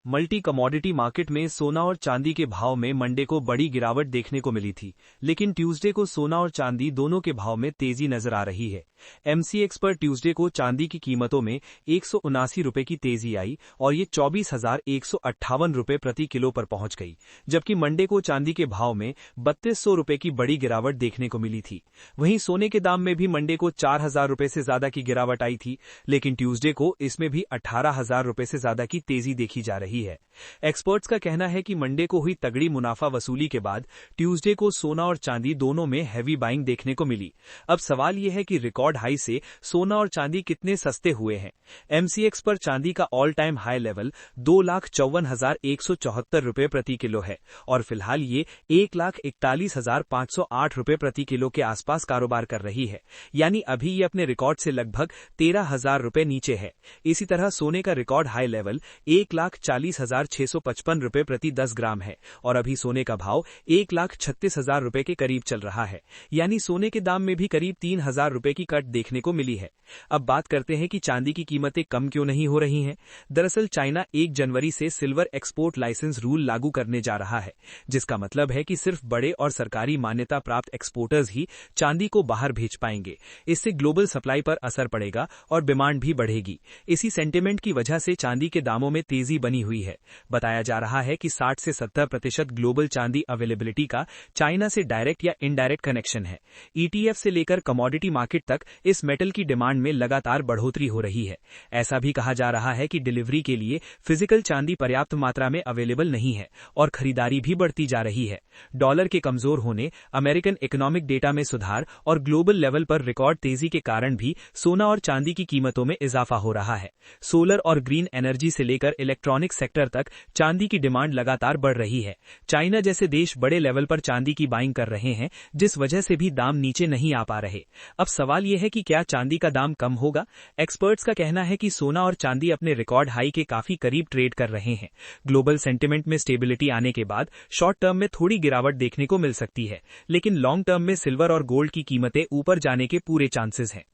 Multi commodity market में सोना और चांदी के भाव में मंडे को बड़ी गिरावट देखने को मिली थी, लेकिन ट्यूसडे को सोना और चांदी दोनों के भाव में तेजी नजर आ रही है। एमसीएक्स पर ट्यूसडे को चांदी की कीमतों में 179 रुपए की तेजी आई और ये 24,158 रुपए प्रति किलो पर पहुंच गई, जबकि मंडे को चांदी के भाव में 3200 रुपए की बड़ी गिरावट देखने को मिली थी। वहीं सोने के दाम में भी मंडे को 4,000 रुपए से ज्यादा की गिरावट आई थी, लेकिन ट्यूसडे को इसमें भी 18,000 रुपए से ज्यादा की तेजी देखी जा रही है। एक्सपर्ट्स का कहना है कि मंडे को हुई तगड़ी मुनाफा वसूली के बाद ट्यूसडे को सोना और चांदी दोनों में हैवी बाइंग देखने को मिली। अब सवाल यह है कि रिकॉर्ड हाई से सोना और चांदी कितने सस्ते हुए हैं। एमसीएक्स पर चांदी का ऑल टाइम हाई लेवल 2,54,174 रुपए प्रति किलो है और फिलहाल ये 1,41,508 रुपए प्रति किलो के आसपास कारोबार कर रही है, यानी अभी ये अपने रिकॉर्ड से लगभग 13,000 रुपए नीचे है। इसी तरह सोने का रिकॉर्ड हाई लेवल 1,40,655 रुपए प्रति 10 ग्राम है और अभी सोने का भाव 1,36,000 रुपए के करीब चल रहा है, यानी सोने के दाम में भी करीब 3,000 रुपए की कट देखने को मिली है। अब बात करते हैं कि चांदी की कीमतें कम क्यों नहीं हो रही हैं। दरअसल चाइना 1 जनवरी से सिल्वर एक्सपोर्ट लाइसेंस रूल लागू करने जा रहा है, जिसका मतलब है कि सिर्फ बड़े और सरकारी मान्यता प्राप्त एक्सपोर्टर्स ही चांदी को बाहर भेज पाएंगे। इससे ग्लोबल सप्लाई पर असर पड़ेगा और डिमांड भी बढ़ेगी। इसी सेंटिमेंट की वजह से चांदी के दामों में तेजी बनी हुई है। बताया जा रहा है कि 60 से 70% ग्लोबल चांदी अवेलेबिलिटी का चाइना से डायरेक्ट या इनडायरेक्ट कनेक्शन है। ईटीएफ से लेकर कमोडिटी मार्केट तक इस मेटल की डिमांड में लगातार बढ़ोतरी हो रही है। ऐसा भी कहा जा रहा है कि डिलीवरी के लिए फिजिकल चांदी पर्याप्त मात्रा में अवेलेबल नहीं है और खरीदारी भी बढ़ती जा रही है। डॉलर के कमजोर होने, अमेरिकन इकोनॉमिक डेटा में सुधार और ग्लोबल लेवल पर रिकॉर्ड तेजी के कारण भी सोना और चांदी की कीमतों में इजाफा हो रहा है। सोलर और ग्रीन एनर्जी से लेकर इलेक्ट्रॉनिक सेक्टर तक चांदी की डिमांड लगातार बढ़ रही है। चाइना जैसे देश बड़े लेवल पर चांदी की बाइंग कर रहे हैं, जिस वजह से भी दाम नीचे नहीं आ पा रहे। अब सवाल यह है कि क्या चांदी का दाम कम होगा। एक्सपर्ट्स का कहना है कि सोना और चांदी अपने रिकॉर्ड हाई के काफी करीब ट्रेड कर रहे हैं। ग्लोबल सेंटिमेंट में स्टेबिलिटी आने के बाद शॉर्ट टर्म में थोड़ी गिरावट देखने को मिल सकती है, लेकिन लॉन्ग टर्म में सिल्वर और गोल्ड की कीमतें ऊपर जाने के पूरे चांसेस हैं।